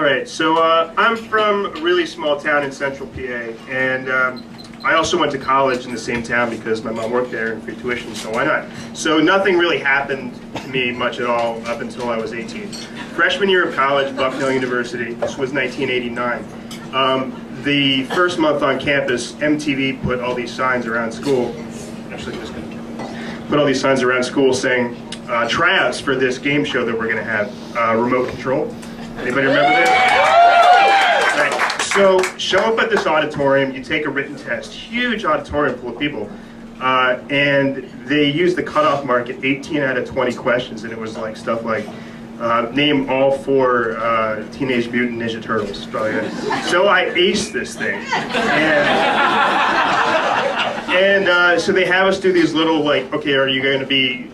right, so I'm from a really small town in central PA, and I also went to college in the same town because my mom worked there and free tuition, so why not? So nothing really happened to me much at all up until I was 18. Freshman year of college, Bucknell University, this was 1989. The first month on campus, MTV put all these signs around school, put all these signs around school saying, tryouts for this game show that we're going to have, remote control. Anybody remember that? Right. So show up at this auditorium, you take a written test, huge auditorium full of people, and they used the cutoff mark at 18 out of 20 questions, and it was like stuff like, name all 4 Teenage Mutant Ninja Turtles. So I aced this thing. And so they have us do these little, like, okay, are you going to be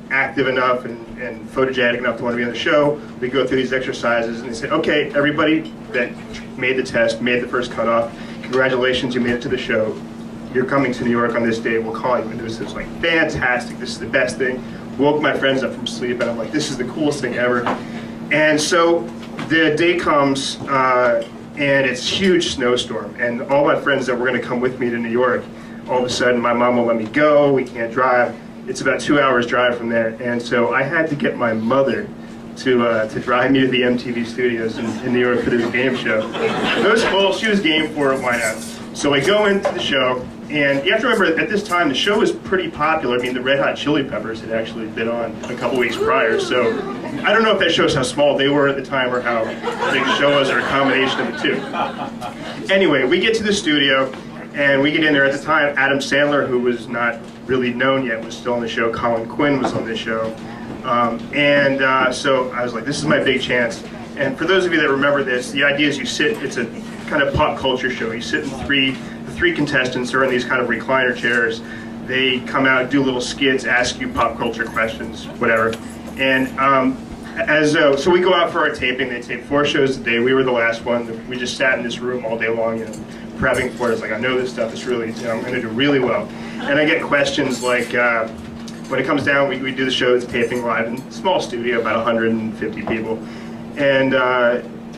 active enough and photogenic enough to want to be on the show? We go through these exercises, and they say, okay, everybody that made the test, made the first cutoff, congratulations, you made it to the show. You're coming to New York on this day, we'll call you. And it was like, fantastic, this is the best thing. Woke my friends up from sleep, and I'm like, this is the coolest thing ever. And so the day comes, and it's a huge snowstorm, and all my friends that were going to come with me to New York, all of a sudden my mom won't let me go, we can't drive. It's about 2 hours drive from there, and so I had to get my mother to drive me to the MTV studios in New York for this game show. It was cool, she was game for it, why not? So I go into the show, and you have to remember, at this time, the show was pretty popular. I mean, the Red Hot Chili Peppers had actually been on a couple weeks prior, so I don't know if that shows how small they were at the time or how big the show was, or a combination of the two. Anyway, we get to the studio, and we get in there. At the time, Adam Sandler, who was not really known yet, was still on the show. Colin Quinn was on the show. So I was like, this is my big chance. And for those of you that remember this, the idea is you sit, it's a kind of pop culture show. You sit in the three contestants are in these kind of recliner chairs. They come out, do little skits, ask you pop culture questions, whatever. And so we go out for our taping. They tape 4 shows a day. We were the last one. We just sat in this room all day long, prepping for it. It's like, I know this stuff is really, I'm going to do really well. And I get questions like, when it comes down, we do the show, it's taping live in a small studio, about 150 people. And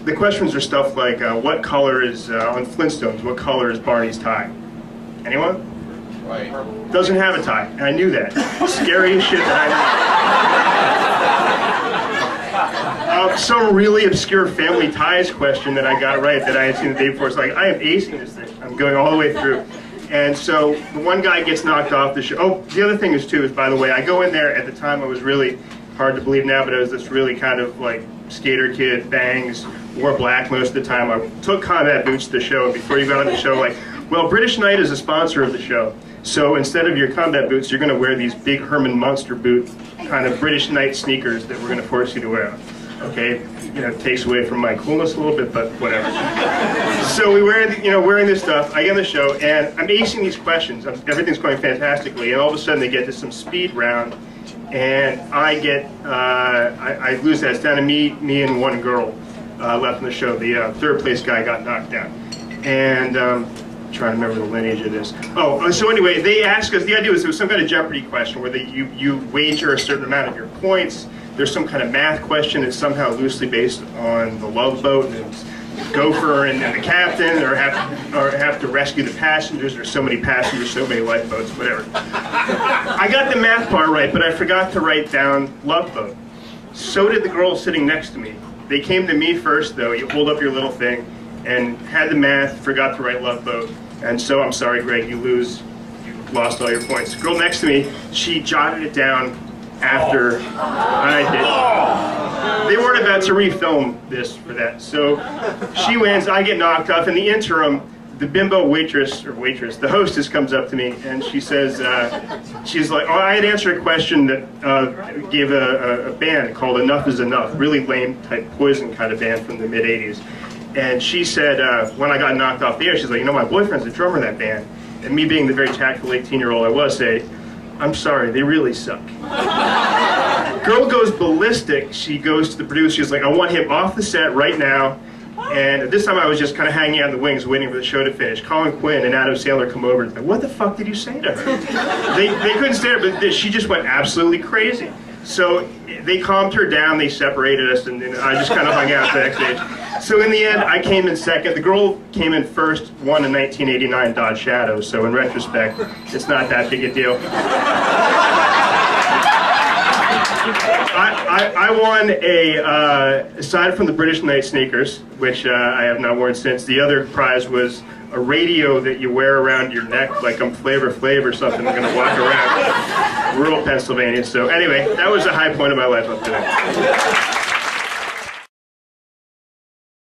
the questions are stuff like, what color is, on Flintstones, what color is Barney's tie? Anyone? Right. Doesn't have a tie, and I knew that. Scariest shit that I knew. Some really obscure family ties question that I got right that I had seen the day before. It's like, I am acing this thing. I'm going all the way through. And so the one guy gets knocked off the show. Oh, the other thing is too, is by the way, I go in there, at the time I was really, hard to believe now, but I was this really kind of like skater kid, bangs, wore black most of the time. I took combat boots to the show, and before you got on the show, like, well, British Knight is a sponsor of the show. So instead of your combat boots, you're going to wear these big Herman Munster boot kind of British Knight sneakers that we're going to force you to wear. Okay, it takes away from my coolness a little bit, but whatever. So we wear, wearing this stuff. I get on the show, and I'm acing these questions. Everything's going fantastically, and all of a sudden they get to some speed round, and I get, I lose that. It's down to me and one girl left in the show. The third place guy got knocked down, and trying to remember the lineage of this. Oh, so anyway, they asked us, the idea was there was some kind of Jeopardy question where you wager a certain amount of your points. There's some kind of math question that's somehow loosely based on the Love Boat, and it's Gopher and the captain, or have to rescue the passengers. There's so many passengers, so many lifeboats, whatever. I got the math part right, but I forgot to write down Love Boat. So did the girl sitting next to me. They came to me first, though. You hold up your little thing, and had the math, forgot to write Love Boat, and so I'm sorry, Greg, you lose. You lost all your points. The girl next to me, she jotted it down after I did. They weren't about to refilm this for that. So she wins, I get knocked off. In the interim, the bimbo waitress, the hostess comes up to me and she says, she's like, oh, I had answered a question that gave a band called Enough Is Enough, really lame type Poison kind of band from the mid-'80s. And she said, when I got knocked off the air, she's like, my boyfriend's the drummer of that band. And me being the very tactful 18-year-old I was, say, I'm sorry, they really suck. Girl goes ballistic. She goes to the producer. She's like, I want him off the set right now. And this time I was just kind of hanging out in the wings waiting for the show to finish. Colin Quinn and Adam Sandler come over and say, what the fuck did you say to her? They couldn't stand it, but she just went absolutely crazy. So they calmed her down, they separated us, and I just kind of hung out backstage. So in the end, I came in second. The girl came in first, won a 1989 Dodge Shadow, so in retrospect, it's not that big a deal. I won aside from the British Knight sneakers, which I have not worn since, the other prize was a radio that you wear around your neck like I'm Flavor Flav or something. I'm going to walk around rural Pennsylvania. So anyway, that was a high point of my life up to then.